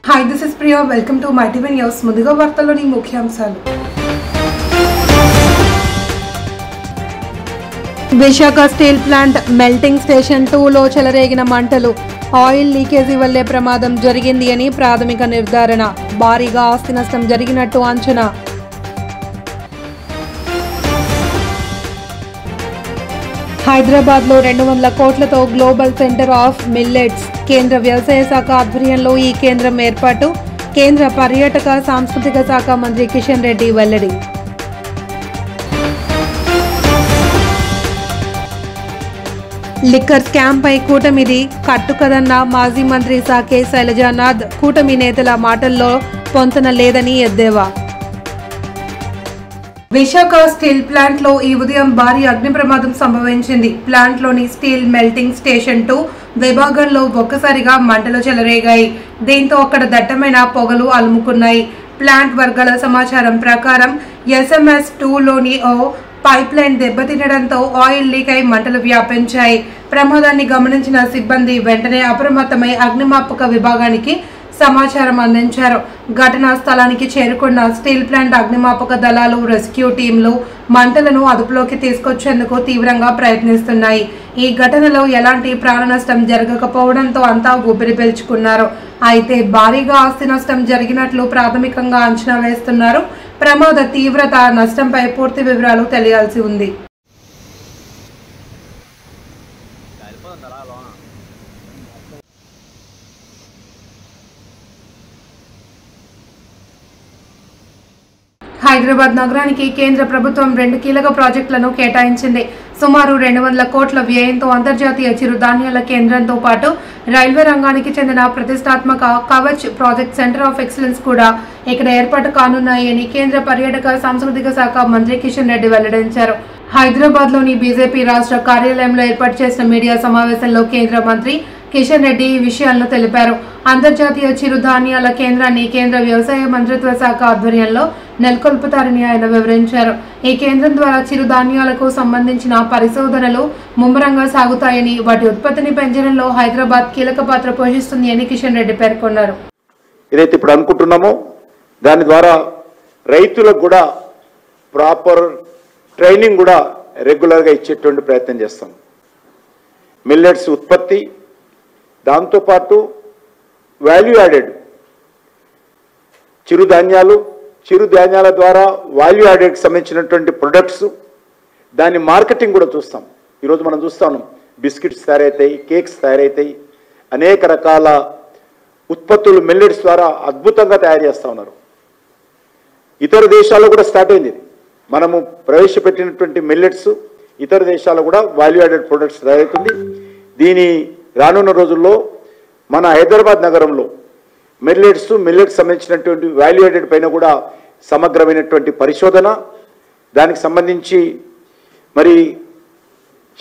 Hi, this is Priya. Welcome to My TV News. ముందుగా వార్తల్లోని ముఖ్యాంశాలు. Visakha steel plant melting station 2లో చెలరేగిన మంటలు. ఆయిల్ లీకేజీ వల్లే ప్రమాదం జరిగింది అని ప్రాథమిక నిర్ధారణ. భారీగా ఆస్తి నష్టం జరిగినట్టు అంచనా. హైదరాబాద్లో 200 కోట్లతో గ్లోబల్ సెంటర్ ఆఫ్ మిల్లెట్స్ కేంద్ర వ్యవసాయ శాఖ ఆధ్వర్యంలో ఈ కేంద్రం ఏర్పాటు. కేంద్ర పర్యాటక సాంస్కృతిక శాఖ మంత్రి కిషన్ రెడ్డి వెల్లడి. లిక్కర్ స్కామ్ పై కూటమిది కట్టుకదన్న మాజీ మంత్రి సాకే శైలజానాథ్. కూటమి నేతల మాటల్లో పొంతన లేదని ఎద్దేవా. విశాఖ స్టీల్ ప్లాంట్ లో ఈ ఉదయం భారీ అగ్ని ప్రమాదం సంభవించింది. ప్లాంట్ లోని స్టీల్ మెల్టింగ్ స్టేషన్ 2 విభాగంలో ఒక్కసారిగా మంటలు చెలరేగాయి. దీంతో అక్కడ దట్టమైన పొగలు అలుముకున్నాయి. ప్లాంట్ వర్గాల సమాచారం ప్రకారం SMS 2లోని ఓ పైప్ లైన్ దెబ్బతినడంతో ఆయిల్ లీక్ అయి మంటలు వ్యాపించాయి. ప్రమాదాన్ని గమనించిన సిబ్బంది వెంటనే అప్రమత్తమై అగ్నిమాపక విభాగానికి సమాచారం అందించారు. ఘటనా స్థలానికి చేరుకున్న స్టీల్ ప్లాంట్ అగ్నిమాపక దళాలు, రెస్క్యూ టీంలు మంటలను అదుపులోకి తీసుకొచ్చేందుకు తీవ్రంగా ప్రయత్నిస్తున్నాయి. ఈ ఘటనలో ఎలాంటి ప్రాణ నష్టం జరగకపోవడంతో అంతా ఊపిరి పీల్చుకున్నారు. అయితే భారీగా ఆస్తి నష్టం జరిగినట్లు ప్రాథమికంగా అంచనా వేస్తున్నారు. ప్రమాద తీవ్రత, నష్టంపై పూర్తి వివరాలు తెలియాల్సి ఉంది. హైదరాబాద్ నగరానికి కేంద్ర ప్రభుత్వం 2 కీలక ప్రాజెక్టులను కేటాయించింది. సుమారు 200 కోట్ల వ్యయంతో అంతర్జాతీయ చిరుధాన్యాల కేంద్రంతో పాటు రైల్వే రంగానికి చెందిన ప్రతిష్టాత్మక Kavach project centre of excellence కూడా ఇక్కడ ఏర్పాటు కానున్నాయని కేంద్ర పర్యాటక సాంస్కృతిక శాఖ మంత్రి కిషన్ రెడ్డి వెల్లడించారు. హైదరాబాద్ లోని బీజేపీ రాష్ట్ర కార్యాలయంలో ఏర్పాటు చేసిన మీడియా సమావేశంలో కేంద్ర మంత్రి కిషన్ రెడ్డి ఈ విషయాలను తెలిపారు. అంతర్జాతీయ చిరుధాన్యాల కేంద్రాన్ని కేంద్ర వ్యవసాయ మంత్రిత్వ శాఖ ఆధ్వర్యంలో నెలకొల్పుతారని ఆయన వివరించారు. ఈ కేంద్రం ద్వారా చిరుధాన్యాలకు సంబంధించిన పరిశోధనలు ముమ్మరంగా సాగుతాయని, వాటి ఉత్పత్తిని పెంచడంలో హైదరాబాద్ కీలక పాత్ర పోషిస్తుంది అని కిషన్ రెడ్డి పేర్కొన్నారు. ఏదైతే ఇప్పుడు అనుకుంటున్నామో దాని ద్వారా రైతులకు కూడా ప్రాపర్ ట్రైనింగ్ కూడా రెగ్యులర్గా ఇచ్చేటువంటి ప్రయత్నం చేస్తాం. మిల్లెట్స్ ఉత్పత్తి, దాంతోపాటు వాల్యూ యాడెడ్ చిరుధాన్యాల ద్వారా వాల్యూ యాడెడ్కి సంబంధించినటువంటి ప్రొడక్ట్స్, దాని మార్కెటింగ్ కూడా చూస్తాం. ఈరోజు మనం చూస్తాను బిస్కెట్స్ తయారవుతాయి, కేక్స్ తయారవుతాయి, అనేక రకాల ఉత్పత్తులు మిల్లెట్స్ ద్వారా అద్భుతంగా తయారు చేస్తూ ఉన్నారు. ఇతర దేశాల్లో కూడా స్టార్ట్ అయింది. మనము ప్రవేశపెట్టినటువంటి మిల్లెట్స్ ఇతర దేశాల్లో కూడా వాల్యూ యాడెడ్ ప్రొడక్ట్స్ తయారవుతుంది. దీని రానున్న రోజుల్లో మన హైదరాబాద్ నగరంలో మిల్లెట్స్ సంబంధించినటువంటి వాల్యూ యాడెడ్ పైన కూడా సమగ్రమైనటువంటి పరిశోధన, దానికి సంబంధించి మరి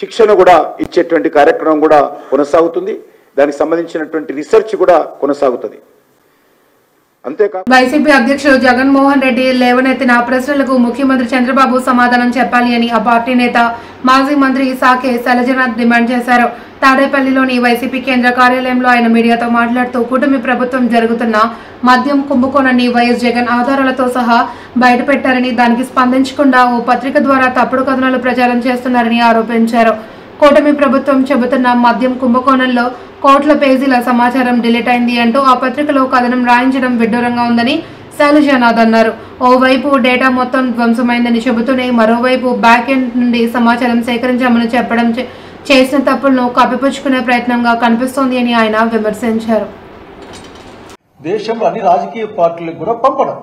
శిక్షణ కూడా ఇచ్చేటువంటి కార్యక్రమం కూడా కొనసాగుతుంది. దానికి సంబంధించినటువంటి రీసెర్చ్ కూడా కొనసాగుతుంది. వైసీపీ అధ్యక్షుడు జగన్మోహన్ రెడ్డి లేవనెత్తిన ప్రశ్నలకు ముఖ్యమంత్రి చంద్రబాబు సమాధానం చెప్పాలి అని ఆ పార్టీ నేత మాజీ మంత్రి సాకే శైలజానాథ్ డిమాండ్ చేశారు. తాడేపల్లిలోని వైసీపీ కేంద్ర కార్యాలయంలో ఆయన మీడియాతో మాట్లాడుతూ కూటమి ప్రభుత్వం జరుగుతున్న మద్యం కుంభకోణాన్ని వైఎస్ జగన్ ఆధారాలతో సహా బయటపెట్టారని, దానికి స్పందించకుండా ఓ పత్రిక ద్వారా తప్పుడు కథనాలు ప్రచారం చేస్తున్నారని ఆరోపించారు. కూటమి ప్రభుత్వం చెబుతున్న మద్యం కుంభకోణంలో కోట్ల పేజీల సమాచారం డిలీట్ అయింది అంటూ ఆ పత్రికలో కథనం రాయించడం విడ్డూరంగా ఉందని శైలజానాథ్ అన్నారు. ఓవైపు డేటా మొత్తం ధ్వంసమైందని చెబుతూనే మరోవైపు బ్యాక్ ఎండ్ నుండి సమాచారం సేకరించామని చెప్పడం చేసిన తప్పులను కప్పిపుచ్చుకునే ప్రయత్నంగా కనిపిస్తోంది అని ఆయన విమర్శించారు. దేశంలో అన్ని రాజకీయ పార్టీలకు కూడా పంపడం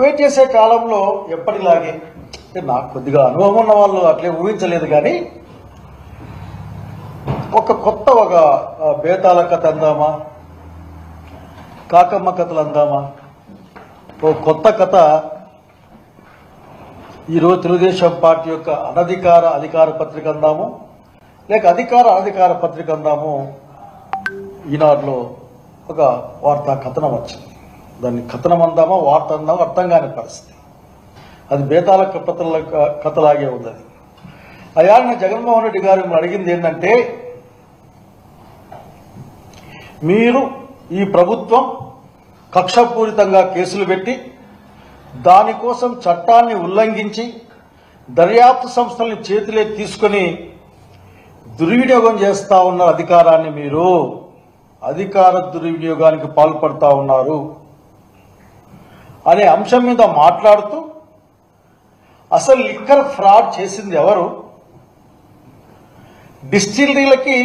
వెయిట్ చేసే కాలంలో ఎప్పటిలాగే నాకు కొద్దిగా అనుభవం ఉన్న వాళ్ళు అట్లే ఊహించలేదు. కానీ ఒక బేతాల కథ అందామా, కాకమ్మ కథలు అందామా, ఓ కొత్త కథ ఈరోజు తెలుగుదేశం పార్టీ యొక్క అధికార పత్రిక అందాము, లేక అనధికార పత్రిక అందాము. ఈనాడులో ఒక వార్తా కథనం వచ్చింది. దాన్ని కథనం అందామా, వార్త అందామా అర్థం కాని పరిస్థితి. అది బేతాల కథలాగే ఉంది. అయ్యా జగన్మోహన్ రెడ్డి గారు అడిగింది ఏంటంటే మీరు ఈ ప్రభుత్వం కక్షపూరితంగా కేసులు పెట్టి దానికోసం చట్టాన్ని ఉల్లంఘించి దర్యాప్తు సంస్థల్ని చేతిలోకి తీసుకుని దుర్వినియోగం చేస్తా ఉన్న అధికారాన్ని మీరు అధికార దుర్వినియోగానికి పాల్పడతా ఉన్నారు అనే అంశం మీద మాట్లాడుతూ అసలు లిక్కర్ ఫ్రాడ్ చేసింది ఎవరు, డిస్టిలరీలకి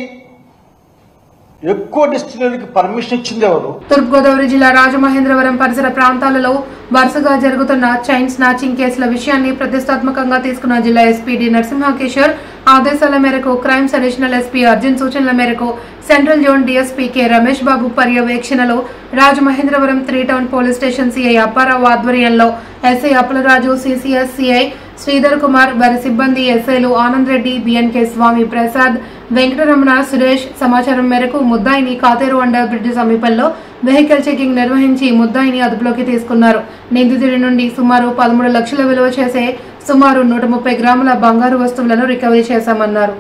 ఎక్కువ డిస్టిలరీకి పర్మిషన్ ఇచ్చింది ఎవరు? తూర్పుగోదావరి జిల్లా రాజమహేంద్రవరం పరిసర ప్రాంతాలలో వరుసగా జరుగుతున్న చైన్ స్నాచింగ్ కేసుల విషయాన్ని ప్రతిష్టాత్మకంగా తీసుకున్న జిల్లా ఎస్పీ డి నరసింహకిషోర్ ఆదేశాల మేరకు క్రైమ్స్ అడిషనల్ ఎస్పీ అర్జున్ సూచనల మేరకు central zone DSP K Ramesh Babu పర్యవేక్షణలో Rajamahendravaram 3 town police station CI Apparao ఆధ్వర్యంలో SI Appalaraju, CCS CI Sridhar Kumar, వారి సిబ్బంది ఎస్ఐలు ఆనంద్ రెడ్డి, బిఎన్కే స్వామి ప్రసాద్, వెంకటరమణ, సురేష్ సమాచారం మేరకు ముద్దాయిని కాతేరు అండర్ బ్రిడ్జ్ సమీపంలో వెహికల్ చెకింగ్ నిర్వహించి ముద్దాయిని అదుపులోకి తీసుకున్నారు. నిందితుడి నుండి సుమారు 13 లక్షల విలువ చేసే సుమారు 130 గ్రాముల బంగారు వస్తువులను రికవరీ చేశామన్నారు.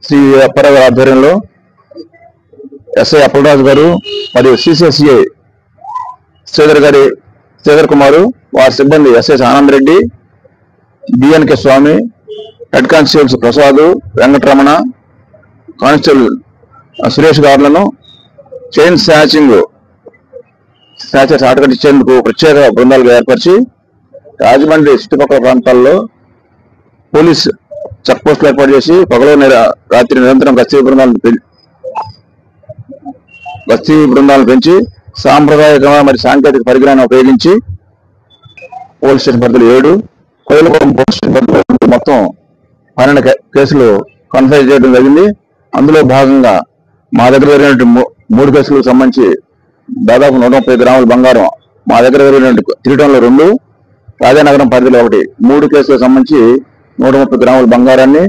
శ్రీ అప్పారావు ఆధ్వర్యంలో ఎస్ఐ అప్పలరాజు గారు మరియు సిసిఎస్సిఐ శ్రీధర్ కుమారు, వారి సిబ్బంది SS Anand Reddy, BNK Swamy, head constables Prasad, Venkataramana, constable Suresh గారులను చైన్ స్నాచర్స్ ఆటకట్టించేందుకు ప్రత్యేక బృందాలుగా ఏర్పరిచి రాజమండ్రి చుట్టుపక్కల ప్రాంతాల్లో పోలీస్ చెక్ పోస్టులు ఏర్పాటు చేసి పగలు రాత్రి నిరంతరం గస్తీ బృందాలను పెంచి సాంప్రదాయక మరియు సాంకేతిక పరిజ్ఞానం ఉపయోగించి పోలీస్ స్టేషన్ పరిధిలో 7, కోయిలగూడెం పోలీస్ స్టేషన్ పరిధిలో మొత్తం 12 కేసులు కన్ఫైజ్ చేయడం జరిగింది. అందులో భాగంగా మా దగ్గర జరిగినటువంటి 3 కేసులకు సంబంధించి దాదాపు 130 గ్రాముల బంగారం, మా దగ్గర జరిగినటువంటి 3 టౌన్లో 2, రాజానగరం పరిధిలో 1, 3 కేసులకు సంబంధించి 130 గ్రాముల బంగారాన్ని,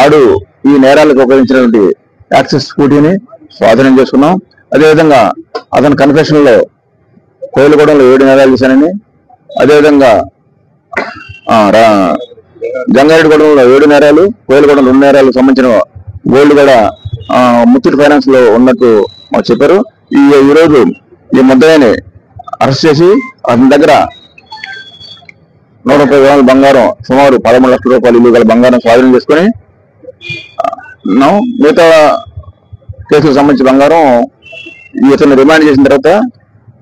ఆడు ఈ నేరాలకు ఉపయోగించినటువంటి యాక్సెస్ స్కూటీని స్వాధీనం చేసుకున్నాం. అదేవిధంగా అతని కన్ఫెషన్ లో కోయిలగూడెంలో 7 నేరాలు చేశానని, అదేవిధంగా జంగారెడ్డిగూడెంలో 7 నేరాలు, కోయిలగూడెం 2 నేరాలకు సంబంధించిన గోల్డ్ కూడా ముత్తూట్ ఫైనాన్స్ లో ఉన్నట్టు మాకు చెప్పారు. ఈరోజు ఈ ముద్దాయిని అరెస్ట్ చేసి అతని దగ్గర 130 గ్రాముల బంగారం, సుమారు 13 లక్షల రూపాయలు ఇల్లు గల బంగారం స్వాధీనం చేసుకుని మిగతా కేసులకు సంబంధించిన బంగారం ఇతను రిమాండ్ చేసిన తర్వాత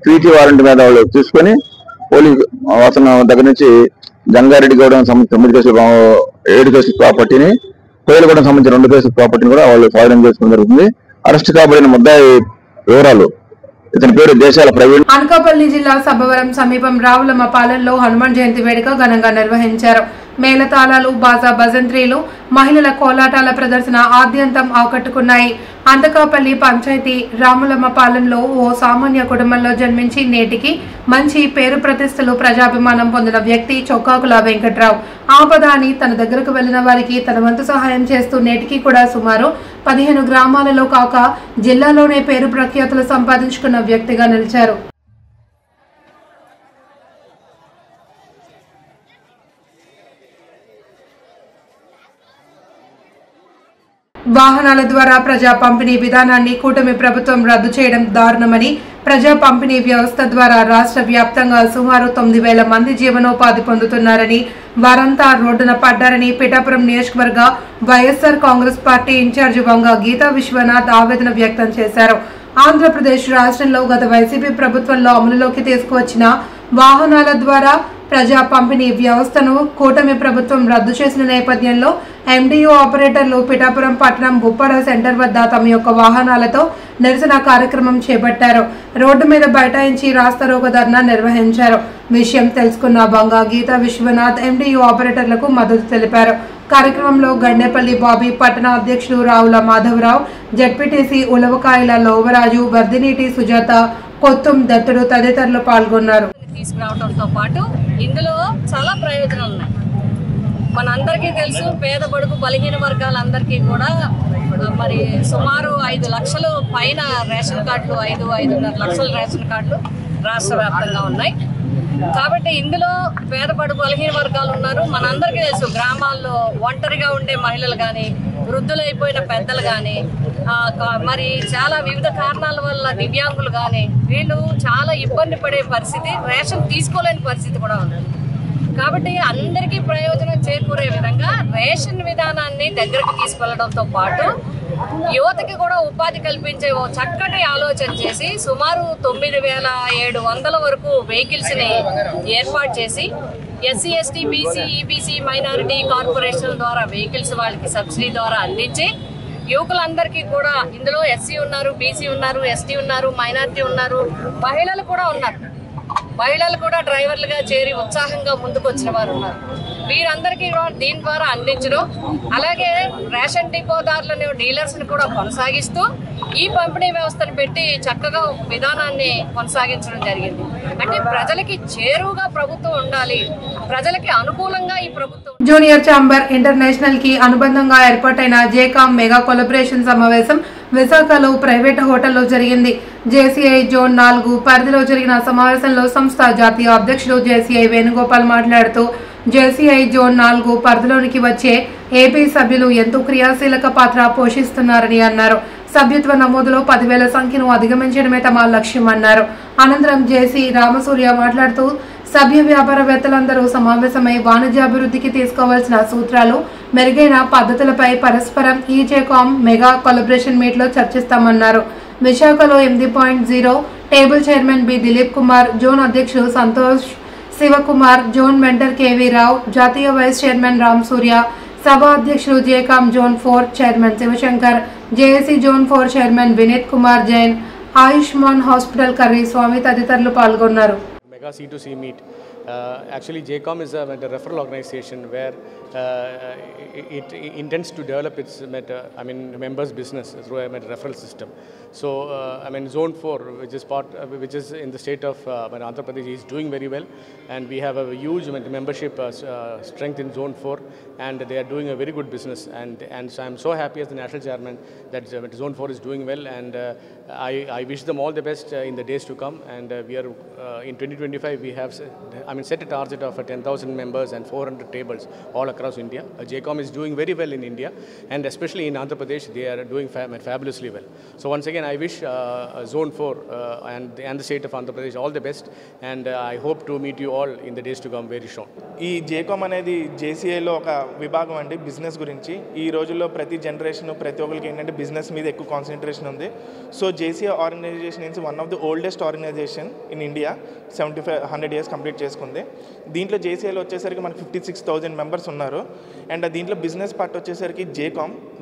పీటీ వారెంట్ మీద వాళ్ళు తీసుకొని పోలీస్ అతను దగ్గర నుంచి జంగారెడ్డిగూడెం సంబంధించిన 7 కేసుల ప్రాపర్టీని, కోయిలగూడెం సంబంధించిన 2 కేసుల ప్రాపర్టీని కూడా వాళ్ళు స్వాధీనం చేసుకోవడం జరుగుతుంది. అరెస్ట్ కాబడిన ముద్దాయి వివరాలు: ఇతని పేరు దేశాల ప్రవీణ్. అనకాపల్లి జిల్లా సబ్బవరం సమీపం రావులమ్మ పాలెంలో హనుమాన్ జయంతి వేడుక ఘనంగా నిర్వహించారు. మేళతాళాలు, బాజా భజంత్రీలు, మహిళల కోలాటాల ప్రదర్శన ఆద్యంతం ఆకట్టుకున్నాయి. అనకాపల్లి పంచాయతీ రాములమ్మ పాలెంలో ఓ సామాన్య కుటుంబంలో జన్మించి నేటికి మంచి పేరు ప్రతిష్టలు, ప్రజాభిమానం పొందిన వ్యక్తి చొక్కాకుల వెంకట్రావు. ఆపద అని తన దగ్గరకు వెళ్లిన వారికి తన వంతు సహాయం చేస్తూ నేటికి కూడా సుమారు 15 గ్రామాలలో కాక జిల్లాలోనే పేరు ప్రఖ్యాతులు సంపాదించుకున్న వ్యక్తిగా నిలిచారు. వాహనాల ద్వారా ప్రజా పంపిణీ విధానాన్ని కూటమి ప్రభుత్వం రద్దు చేయడం దారుణమని, ప్రజా పంపిణీ వ్యవస్థ ద్వారా రాష్ట్ర వ్యాప్తంగా సుమారు 9,000 మంది జీవనోపాధి పొందుతున్నారని, వారంతా రోడ్డున పడ్డారని పిఠాపురం నియోజకవర్గ వైఎస్ఆర్ కాంగ్రెస్ పార్టీ ఇన్ఛార్జి వంగ గీతా విశ్వనాథ్ ఆవేదన వ్యక్తం చేశారు. ఆంధ్రప్రదేశ్ రాష్ట్రంలో గత వైసీపీ ప్రభుత్వంలో అమలులోకి తీసుకువచ్చిన వాహనాల ద్వారా ప్రజా పంపిణీ వ్యవస్థను కూటమి ప్రభుత్వం రద్దు చేసిన నేపథ్యంలో ఎండిఓ ఆపరేటర్లు పిఠాపురం పట్టణం బుప్పాడ సెంటర్ వద్ద తమ యొక్క వాహనాలతో నిరసన కార్యక్రమం చేపట్టారు. రోడ్డు మీద బైఠాయించి రాస్తారోకో ధర్నా నిర్వహించారు. విషయం తెలుసుకున్న వంగ గీతా విశ్వనాథ్ ఎండిఓ ఆపరేటర్లకు మద్దతు తెలిపారు. కార్యక్రమంలో గండేపల్లి బాబీ, పట్టణ అధ్యక్షులు రావుల మాధవరావు, జడ్పీటీసీ ఉలవకాయల లోవరాజు, వర్ధినీటి సుజాత, కొత్తుం దత్తుడు తదితరులు పాల్గొన్నారు. తీసుకురావడంతో పాటు ఇందులో చాలా ప్రయోజనాలు ఉన్నాయి. మనందరికీ తెలుసు, పేద బడుగు బలహీన వర్గాలందరికీ కూడా మరి సుమారు 5 లక్షలు పైన రేషన్ కార్డులు, 5-5.5 లక్షల రేషన్ కార్డులు రాష్ట్ర వ్యాప్తంగా ఉన్నాయి. కాబట్టి ఇందులో పేద బడుగు బలహీన వర్గాలు ఉన్నారు. మనందరికీ తెలుసు, గ్రామాల్లో ఒంటరిగా ఉండే మహిళలు కానీ, వృద్ధులైపోయిన పెద్దలు కానీ, మరి చాలా వివిధ కారణాల వల్ల దివ్యాంగులు కానీ, వీళ్ళు చాలా ఇబ్బంది పడే పరిస్థితి, రేషన్ తీసుకోలేని పరిస్థితి కూడా ఉంది. కాబట్టి అందరికీ ప్రయోజనం చేకూరే విధంగా రేషన్ విధానాన్ని దగ్గరకు తీసుకెళ్లడంతో పాటు యువతకి కూడా ఉపాధి కల్పించే ఓ చక్కటి ఆలోచన చేసి సుమారు 9,700 వరకు వెహికల్స్ని ఏర్పాటు చేసి SC, ST, BC, EBC, minority corporation ద్వారా వెహికల్స్ వాళ్ళకి సబ్సిడీ ద్వారా అందించి యువకులందరికీ కూడా, ఇందులో ఎస్సీ ఉన్నారు, బీసీ ఉన్నారు, ఎస్టీ ఉన్నారు, మైనారిటీ ఉన్నారు, మహిళలు కూడా ఉన్నారు. మహిళలు కూడా డ్రైవర్లుగా చేరి ఉత్సాహంగా ముందుకు వచ్చిన వారు ఉన్నారు. వీరందరికీ దీని ద్వారా అందించడం, అలాగే రేషన్ డిపోదారులను, డీలర్స్ని కూడా కొనసాగిస్తూ ఈ పంపిణీ వ్యవస్థను పెట్టి చక్కగా విధానాన్ని కొనసాగించడం జరిగింది. అంటే ప్రజలకి చేరువుగా ప్రభుత్వం ఉండాలి, ప్రజలకి అనుకూలంగా ఈ ప్రభుత్వం. జూనియర్ ఛాంబర్ ఇంటర్నేషనల్ కి అనుబంధంగా ఏర్పాటైన జేకామ్ మెగా కొలబరేషన్ సమావేశం విశాఖలో ప్రైవేట్ హోటల్లో జరిగింది. జేసీఐ జోన్ 4 పరిధిలో జరిగిన సమావేశంలో సంస్థ జాతీయ అధ్యక్షుడు జేసీఐ వేణుగోపాల్ మాట్లాడుతూ, జేసీఐ జోన్ 4 పరిధిలోనికి వచ్చే ఏపీ సభ్యులు ఎంతో క్రియాశీలక పాత్ర పోషిస్తున్నారని అన్నారు. సభ్యత్వ నమోదులో 10,000 సంఖ్యను అధిగమించడమే తమ లక్ష్యమన్నారు. అనంతరం జేసీ రామసూర్య మాట్లాడుతూ, సభ్య వ్యాపారవేత్తలందరూ సమావేశమై వాణిజ్యాభివృద్ధికి తీసుకోవాల్సిన సూత్రాలు, మెరుగైన పద్ధతులపై పరస్పరం ఈ జేకామ్ మెగా కొలబరేషన్ మీట్లో చర్చిస్తామన్నారు. విశాఖలో 8.0 table chairman B Dilip Kumar, zone అధ్యక్షుడు Santosh Shivakumar, zone mentor KV Rao, జాతీయ వైస్ చైర్మన్ రామ్ సూర్య, సభ అధ్యక్షుడు JCOM zone 4 chairman Shivashankar, JAC zone 4 chairman Vineet Kumar Jain, Ayushman hospital Karri Swamy తదితరులు పాల్గొన్నారు. Mega C2C meet. Actually, JCOM is a referral organization where it intends to develop its members' business through a referral system. So, Zone 4, which is in the state of Andhra Pradesh, is doing very well, and we have a huge membership strength in Zone 4, and they are doing a very good business. And so I'm so happy as the national chairman that Zone 4 is doing well, and I wish them all the best in the days to come. And we are in 2025 we have set a target of 10,000 members and 400 tables all across India. JCOM is doing very well in India, and especially in Andhra Pradesh they are doing fabulously well. So once again I wish Zone 4 and the state of Andhra Pradesh all the best, and I hope to meet you all in the days to come very soon. ఈ JCOM అనేది JCIలో ఒక విభాగం అండి business గురించి. ఈ రోజుల్లో ప్రతి generation ప్రతి ఒక్కరికి ఏంటంటే బిజినెస్ మీద ఎక్కువ కాన్సన్ట్రేషన్ ఉంది. So JCI organisation is one of the oldest organisation in India. 100 years complete చేసుకుంది. దీంట్లో JCIలో వచ్చేసరికి మనకి 56,000 మెంబర్స్ ఉన్నారు. అండ్ దీంట్లో బిజినెస్ పార్ట్ వచ్చేసరికి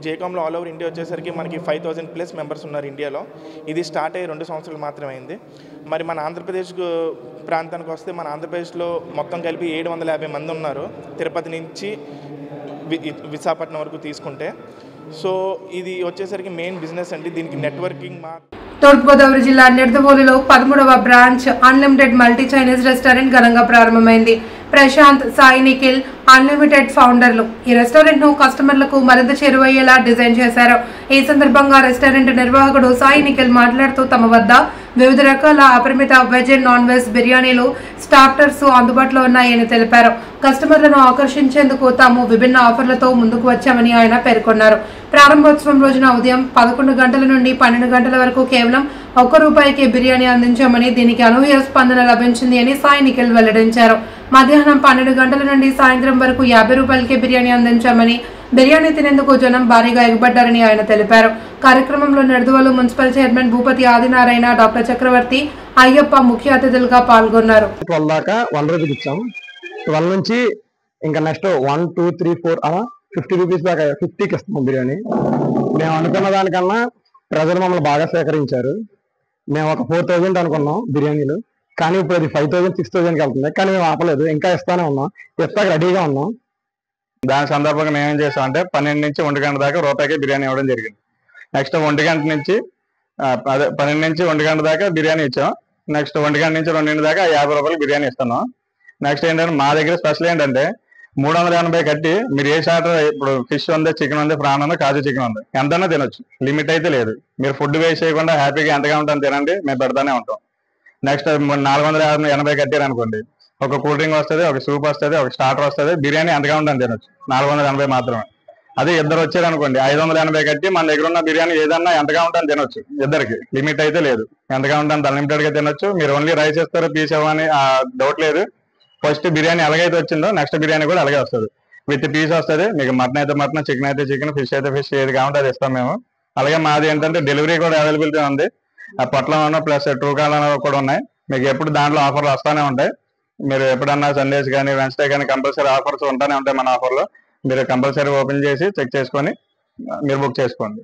JCOMలో ఆల్ ఓవర్ ఇండియా వచ్చేసరికి మనకి 5,000+ మెంబర్స్ ఉన్నారు ఇండియాలో. ఇది స్టార్ట్ అయ్యి 2 సంవత్సరాలు మాత్రమే అయింది. మరి మన ఆంధ్రప్రదేశ్ ప్రాంతానికి వస్తే మన ఆంధ్రప్రదేశ్లో మొత్తం కలిపి 750 మంది ఉన్నారు, తిరుపతి నుంచి విశాఖపట్నం వరకు తీసుకుంటే. సో ఇది వచ్చేసరికి మెయిన్ బిజినెస్ అండి. దీనికి నెట్వర్కింగ్ తూర్పుగోదావరి జిల్లా నిడదవోలులో 13వ branch unlimited multi Chinese restaurant ఘనంగా ప్రారంభమైంది. ప్రశాంత్, సాయి నిఖిల్ అన్లిమిటెడ్ ఫౌండర్లు ఈ రెస్టారెంట్ ను కస్టమర్లకు మరింత చేరువయ్యేలా డిజైన్ చేశారు. ఈ సందర్భంగా రెస్టారెంట్ నిర్వాహకుడు సాయి నిఖిల్ మాట్లాడుతూ, తమ వద్ద వివిధ రకాల అపరిమిత వెజ్ అండ్ నాన్ వెజ్ బిర్యానీలు, స్టార్టర్స్ అందుబాటులో ఉన్నాయని తెలిపారు. కస్టమర్లను ఆకర్షించేందుకు తాము విభిన్న ఆఫర్లతో ముందుకు వచ్చామని ఆయన పేర్కొన్నారు. ప్రారంభోత్సవం రోజున ఉదయం 11 గంటల నుండి 12 గంటల వరకు కేవలం ₹1 బిర్యానీ అందించామని, దీనికి అనూహ్య స్పందన లభించింది అని సాయి నిఖిల్ వెల్లడించారు. మధ్యాహ్నం 12 గంటల నుండి సాయంత్రం వరకు ₹50 బిర్యానీ అందించామని, బిర్యానీ తినేందుకు జనం భారీగా ఎగబడ్డారని ఆయన తెలిపారు. కార్యక్రమంలో Nidadavolu municipal chairman Bhupathi Adinarayana, doctor Chakravarthi, Ayyappa ముఖ్య అతిథులుగా పాల్గొన్నారు. 12 దాకా ₹1 ఇచ్చాం. 12 నుంచి ఇంకా నెక్స్ట్ 1, 2, 3, 4 అలా ₹50 దాకా 50కి ఇస్తాం బిర్యానీ. మేము అనుకున్న దానికన్నా ప్రజలు మమ్మల్ని బాగా సేకరించారు. మేము ఒక 4,000 అనుకున్నాం బిర్యానీలు, కానీ ఇప్పుడు అది 5,000, 6,000కి వెళ్తుంది. కానీ మేము ఆపలేదు, ఇంకా ఇస్తానే ఉన్నాం, ఇస్తాక రెడీగా ఉన్నాం. దాని సందర్భంగా మేము ఏం చేస్తాం అంటే 12 నుంచి 1 గంట దాకా ₹1 బిర్యానీ ఇవ్వడం జరిగింది. నెక్స్ట్ 1 గంట నుంచి 12 నుంచి 1 గంట దాకా బిర్యానీ ఇచ్చాం. నెక్స్ట్ 1 గంట నుంచి 2 దాకా ₹50 బిర్యానీ ఇస్తున్నాం. నెక్స్ట్ ఏంటంటే మా దగ్గర స్పెషల్ ఏంటంటే 380 కట్టి మీరు ఏ స్టార్టర్, ఇప్పుడు ఫిష్ ఉంది, చికెన్ ఉంది, ప్రాన్ ఉంది, కాజు చికెన్ ఉంది, ఎంతైనా తినొచ్చు, లిమిట్ అయితే లేదు. మీరు ఫుడ్ వేస్ట్ చేయకుండా హ్యాపీగా ఎంతగా ఉంటుంది తినండి, మేము పెడతానే ఉంటాం. నెక్స్ట్ 480 కట్టారు అనుకోండి, ఒక కూల్ డ్రింక్ వస్తుంది, ఒక సూప్ వస్తుంది, ఒక స్టార్టర్ వస్తుంది, బిర్యానీ ఎంతగా ఉంటుంది తినొచ్చు 480 మాత్రమే. అదే ఇద్దరు వచ్చారనుకోండి 580 కట్టి మన దగ్గర ఉన్న బిర్యానీ ఏదన్నా ఎంతగా ఉంటుంది తినొచ్చు. ఇద్దరికి లిమిట్ అయితే లేదు, ఎంతగా ఉంటుంది అన్లిమిటెడ్ గా తినొచ్చు. మీరు ఓన్లీ రైస్ ఇస్తారు పీస్ ఇవ్వని డౌట్ లేదు. ఫస్ట్ బిర్యానీ ఎలాగైతే వచ్చిందో నెక్స్ట్ బిర్యానీ కూడా అలాగే వస్తుంది, విత్ పీస్ వస్తుంది. మీకు మటన్ అయితే మటన్, చికెన్ అయితే చికెన్, ఫిష్ అయితే ఫిష్, ఏది కావాలంటే అది ఇస్తాం మేము. అలాగే మాది ఏంటంటే డెలివరీ కూడా అవైలబిలిటీ ఉంది. ఆ పొట్లం ప్లస్ ట్రూ కాల్ కూడా ఉన్నాయి. మీకు ఎప్పుడు దాంట్లో ఆఫర్లు వస్తూనే ఉంటాయి. మీరు ఎప్పుడన్నా సండేస్ కానీ వెన్స్డే కానీ కంపల్సరీ ఆఫర్స్ ఉంటూనే ఉంటాయి. మన ఆఫర్లో మీరు కంపల్సరీ ఓపెన్ చేసి చెక్ చేసుకొని మీరు బుక్ చేసుకోండి,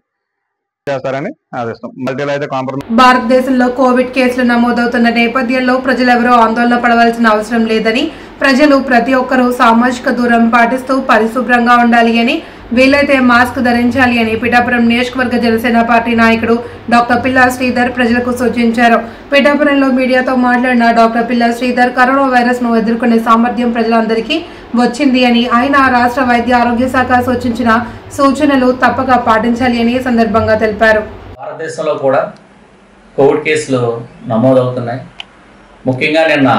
చేస్తారని ఆశిస్తాం. మల్టీలో అయితే కాంప్రమైజ్. భారతదేశంలో కోవిడ్ కేసులు నమోదవుతున్న నేపథ్యంలో ప్రజలెవరూ ఆందోళన పడవలసిన అవసరం లేదని, ప్రజలు ప్రతి ఒక్కరూ సామాజిక దూరం పాటిస్తూ పరిశుభ్రంగా ఉండాలి అని, వీలైతే మాస్క్ ధరించాలి అని పిఠాపురం నియోజకవర్గ జనసేన పార్టీ నాయకుడు డాక్టర్ పిల్లా శ్రీధర్ ప్రజలకు సూచించారు. పిఠాపురంలో మీడియాతో మాట్లాడిన డాక్టర్ పిల్లా శ్రీధర్ కరోనా వైరస్ ను ఎదుర్కొనే సామర్థ్యం ప్రజలందరికీ వచ్చింది అని, ఆయన రాష్ట్ర వైద్య ఆరోగ్య శాఖ సూచించిన సూచనలు తప్పక పాటించాలి అని సందర్భంగా తెలిపారు. భారతదేశంలో కూడా కోవిడ్ కేసులు నమోదవుతున్నాయి. ముఖ్యంగా నిన్న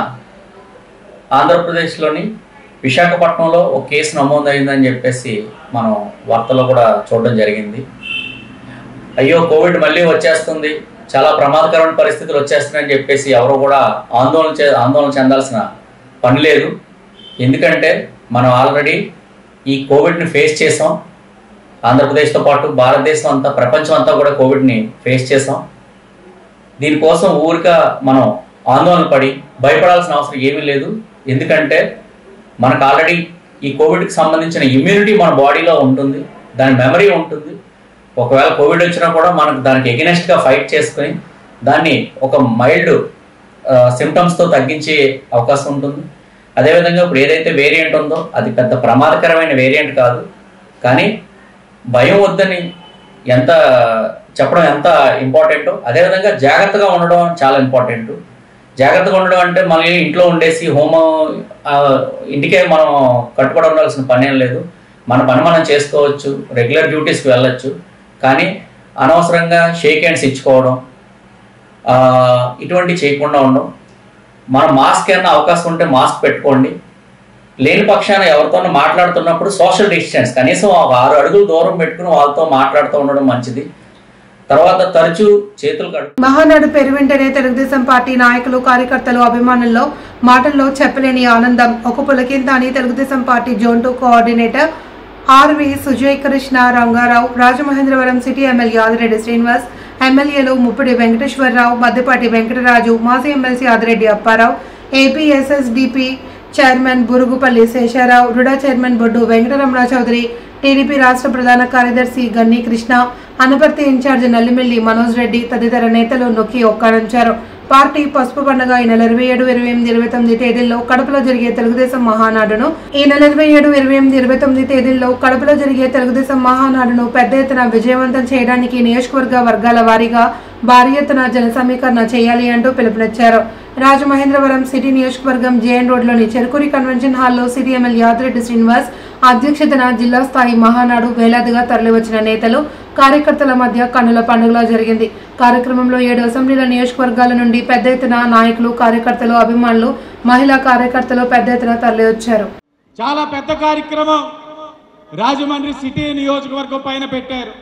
ఆంధ్రప్రదేశ్లోని విశాఖపట్నంలో ఒక కేసు నమోదైందని చెప్పేసి మనం వార్తల్లో కూడా చూడడం జరిగింది. అయ్యో కోవిడ్ మళ్ళీ వచ్చేస్తుంది, చాలా ప్రమాదకరమైన పరిస్థితులు వచ్చేస్తున్నాయని చెప్పేసి ఎవరు కూడా ఆందోళన చెందాల్సిన పని లేదు. ఎందుకంటే మనం ఆల్రెడీ ఈ కోవిడ్ని ఫేస్ చేసాం. ఆంధ్రప్రదేశ్తో పాటు భారతదేశం అంతా, ప్రపంచం అంతా కూడా కోవిడ్ని ఫేస్ చేసాం. దీనికోసం ఊరిక మనం ఆందోళన పడి భయపడాల్సిన అవసరం ఏమీ లేదు. ఎందుకంటే మనకు ఆల్రెడీ ఈ కోవిడ్కి సంబంధించిన ఇమ్యూనిటీ మన బాడీలో ఉంటుంది, దాని మెమరీ ఉంటుంది. ఒకవేళ కోవిడ్ వచ్చినా కూడా మనకు దానికి ఎగెనెస్ట్గా ఫైట్ చేసుకొని దాన్ని ఒక మైల్డ్ సిమ్టమ్స్తో తగ్గించే అవకాశం ఉంటుంది. అదేవిధంగా ఇప్పుడు ఏదైతే వేరియంట్ ఉందో అది పెద్ద ప్రమాదకరమైన వేరియంట్ కాదు, కానీ భయం వద్దని చెప్పడం ఎంత ఇంపార్టెంటో అదేవిధంగా జాగ్రత్తగా ఉండడం చాలా ఇంపార్టెంట్. జాగ్రత్తగా ఉండడం అంటే మనం ఇంట్లో ఉండేసి ఇంటికే మనం కట్టుబడి ఉండాల్సిన పని ఏం లేదు. మన పని మనం చేసుకోవచ్చు, రెగ్యులర్ డ్యూటీస్కి వెళ్ళొచ్చు. కానీ అనవసరంగా షేక్ హ్యాండ్స్ ఇచ్చుకోవడం ఇటువంటివి చేయకుండా ఉండడం. మనం మాస్క్ ఏమైనా అవకాశం ఉంటే మాస్క్ పెట్టుకోండి. లేని పక్షాన ఎవరితోనో మాట్లాడుతున్నప్పుడు సోషల్ డిస్టెన్స్ కనీసం 6 అడుగులు దూరం పెట్టుకుని వాళ్ళతో మాట్లాడుతూ ఉండడం మంచిది. తర్వాత తరచూ చేతులు కడుగు. మహానాడు పేరు వెంటనే తెలుగుదేశం పార్టీ నాయకులు, కార్యకర్తలు, అభిమానుల్లో మాటల్లో చెప్పలేని ఆనందం. ఒక పులకింత అని Telugu Desam party zone 2 coordinator RV Sujay Krishna Rangarao, Rajamahendravaram city MLA Adireddy Srinivas, ఎమ్మెల్యేలు ముప్పిడి వెంకటేశ్వరరావు, మద్దిపాటి వెంకటరాజు, మాజీ MLC Adireddy Apparao, APSSDP chairman Buruguppalli Sesharao, RUDA chairman Boddu Venkataramana Chowdary, TDP రాష్ట్ర ప్రధాన కార్యదర్శి గన్ని కృష్ణ, అనపర్తి ఇన్ఛార్జ్ నల్లిమిల్లి మనోజ్ రెడ్డి తదితర నేతలు నొక్కి ఒక్కాడించారు. పార్టీ పసుపు పండుగ ఈ నెల 27, 28, 29 తేదీల్లో కడపలో జరిగే తెలుగుదేశం మహానాడును పెద్ద ఎత్తున విజయవంతం చేయడానికి నియోజకవర్గ వర్గాల వారీగా భారీ ఎత్తున జన సమీకరణ చేయాలి అంటూ పిలుపునిచ్చారు. రాజమహేంద్రవరం సిటీ నియోజకవర్గం జేఎన్ రోడ్లోని చెరుకూరి కన్వెన్షన్ హాల్లో సిటీ ఎమ్మెల్యే ఆదిరెడ్డి శ్రీనివాస్ అధ్యక్షతన జిల్లా స్థాయి మహానాడు వేలాదిగా తరలివచ్చిన నేతలు, కార్యకర్తల మధ్య కన్నుల పండుగలా జరిగింది. కార్యక్రమంలో 7 అసెంబ్లీల నియోజకవర్గాల నుండి పెద్ద ఎత్తున నాయకులు, కార్యకర్తలు, అభిమానులు, మహిళా కార్యకర్తలు పెద్ద ఎత్తున తరలివచ్చారు. చాలా పెద్ద కార్యక్రమం రాజమండ్రి సిటీ నియోజకవర్గం పైన పెట్టారు.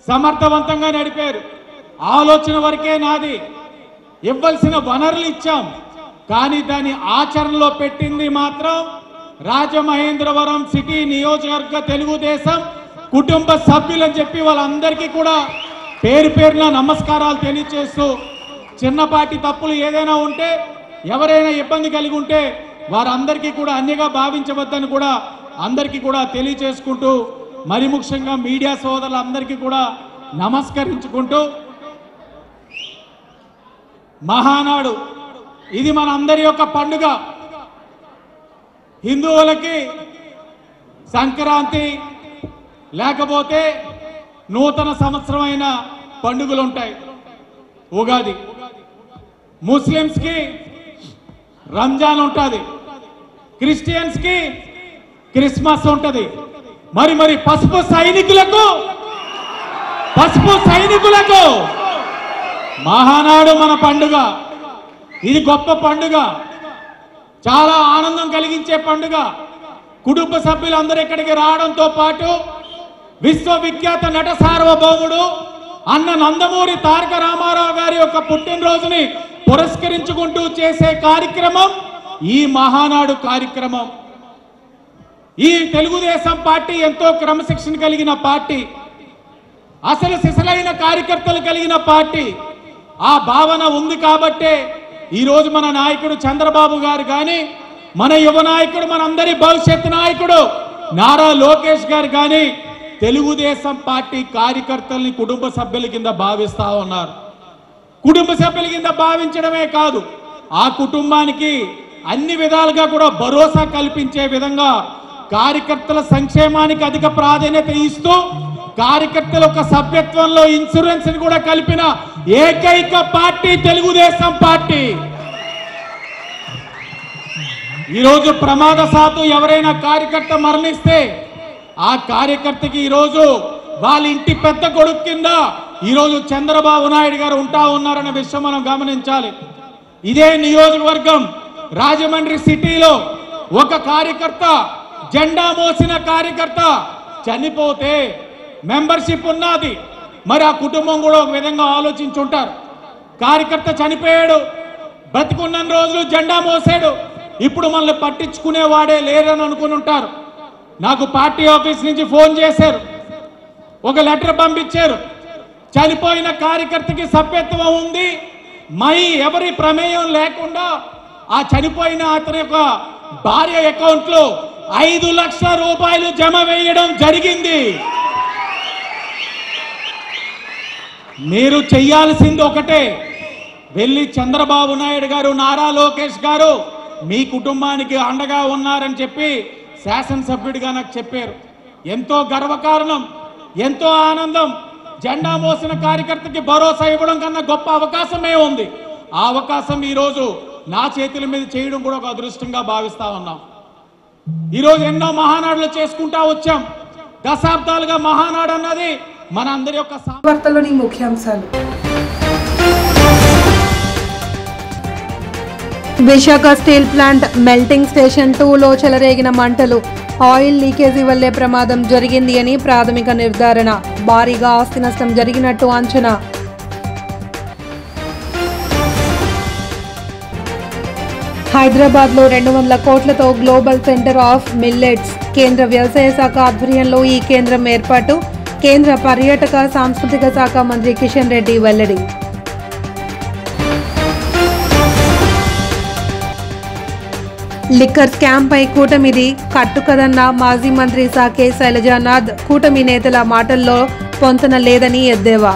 సమర్థవంతంగా నడిపారు. ఆలోచన వరకే నాది, ఇవ్వాల్సిన వనరులు ఇచ్చాం, కానీ దాని ఆచరణలో పెట్టింది మాత్రం రాజమహేంద్రవరం సిటీ నియోజకవర్గ తెలుగుదేశం కుటుంబ సభ్యులని చెప్పి వాళ్ళందరికీ కూడా పేరు పేరున నమస్కారాలు తెలియజేస్తూ, చిన్నపాటి తప్పులు ఏదైనా ఉంటే, ఎవరైనా ఇబ్బంది కలిగి ఉంటే వారందరికీ కూడా అన్యగా భావించవద్దని కూడా అందరికీ కూడా తెలియజేసుకుంటూ, మరి ముఖ్యంగా మీడియా సోదరులందరికీ కూడా నమస్కరించుకుంటూ, మహానాడు ఇది మన అందరి యొక్క పండుగ. హిందువులకి సంక్రాంతి లేకపోతే నూతన సంవత్సరమైన పండుగలు ఉంటాయి, ఉగాది. ముస్లిమ్స్కి రంజాన్ ఉంటుంది, క్రిస్టియన్స్కి క్రిస్మస్ ఉంటుంది. మరి పసుపు సైనికులకు మహానాడు మన పండుగ. ఇది గొప్ప పండుగ. చాలా ఆనందం కలిగించే పండుగ. కుటుంబ సభ్యులందరూ ఇక్కడికి రావడంతో పాటు విశ్వవిఖ్యాత నట సార్వభౌముడు అన్న నందమూరి తారక రామారావు గారి యొక్క పుట్టినరోజుని పురస్కరించుకుంటూ చేసే కార్యక్రమం ఈ మహానాడు కార్యక్రమం. ఈ తెలుగుదేశం పార్టీ ఎంతో క్రమశిక్షణ కలిగిన పార్టీ, అసలు సిసలైన కార్యకర్తలు కలిగిన పార్టీ. ఆ భావన ఉంది కాబట్టే ఈరోజు మన నాయకుడు చంద్రబాబు గారు కానీ, మన యువ నాయకుడు, మనందరి భవిష్యత్ నాయకుడు నారా లోకేష్ గారు కానీ తెలుగుదేశం పార్టీ కార్యకర్తల్ని కుటుంబ సభ్యుల కింద భావిస్తా ఉన్నారు. కుటుంబ సభ్యుల కింద భావించడమే కాదు, ఆ కుటుంబానికి అన్ని విధాలుగా కూడా భరోసా కల్పించే విధంగా కార్యకర్తల సంక్షేమానికి అధిక ప్రాధాన్యత ఇస్తూ కార్యకర్తల యొక్క సభ్యత్వంలో ఇన్సూరెన్స్ ని కూడా కలిపిన ఏకైక పార్టీ తెలుగుదేశం పార్టీ. ఈరోజు ప్రమాదశాత్తు ఎవరైనా కార్యకర్త మరణిస్తే ఆ కార్యకర్తకి ఈరోజు వాళ్ళ ఇంటి పెద్ద కొడుకు కింద ఈరోజు చంద్రబాబు నాయుడు గారు ఉంటా ఉన్నారనే విషయం మనం గమనించాలి. ఇదే నియోజకవర్గం రాజమండ్రి సిటీలో ఒక కార్యకర్త, జెండా మోసిన కార్యకర్త చనిపోతే మెంబర్షిప్ ఉన్నది, మరి ఆ కుటుంబం కూడా ఒక విధంగా ఆలోచించుంటారు. కార్యకర్త చనిపోయాడు, బ్రతికున్న రోజులు జెండా మోసాడు, ఇప్పుడు మనల్ని పట్టించుకునేవాడే లేరని అనుకుని ఉంటారు. నాకు పార్టీ ఆఫీస్ నుంచి ఫోన్ చేశారు, ఒక లెటర్ పంపించారు. చనిపోయిన కార్యకర్తకి సభ్యత్వం ఉంది, ఎవరి ప్రమేయం లేకుండా ఆ చనిపోయిన అతని యొక్క భార్య అకౌంట్ లో 5 లక్షల రూపాయలు జమ వేయడం జరిగింది. మీరు చెయ్యాల్సింది ఒకటే, వెళ్ళి చంద్రబాబు నాయుడు గారు, నారా లోకేష్ గారు మీ కుటుంబానికి అండగా ఉన్నారని చెప్పి శాసనసభ్యుడిగా నాకు చెప్పారు. ఎంతో గర్వకారణం, ఎంతో ఆనందం. జెండా మోసిన కార్యకర్తకి భరోసా ఇవ్వడం కన్నా గొప్ప అవకాశమే ఉంది. ఆ అవకాశం ఈరోజు నా చేతుల మీద చేయడం కూడా ఒక అదృష్టంగా భావిస్తా ఉన్నాం. ఈరోజు ఎన్నో మహానాడులు చేసుకుంటా వచ్చాం. దశాబ్దాలుగా మహానాడు అన్నది మన అందరి యొక్క వార్తల్లోని ముఖ్యాంశాలు. Visakha steel plant melting station 2లో చెలరేగిన మంటలు. ఆయిల్ లీకేజీ వల్లే ప్రమాదం జరిగింది అని ప్రాథమిక నిర్ధారణ. భారీగా ఆస్తి నష్టం జరిగినట్టు అంచనా. హైదరాబాద్లో 200 కోట్లతో గ్లోబల్ సెంటర్ ఆఫ్ మిల్లెట్స్. కేంద్ర వ్యవసాయ శాఖ ఆధ్వర్యంలో ఈ కేంద్రం ఏర్పాటు. కేంద్ర పర్యాటక సాంస్కృతిక శాఖ మంత్రి కిషన్ రెడ్డి వెల్లడి. లిక్కర్ స్కామ్ పై కూటమిది కట్టుకదన్న మాజీ మంత్రి సాకే శైలజానాథ్. కూటమి నేతల మాటల్లో పొంతన లేదని ఎద్దేవా.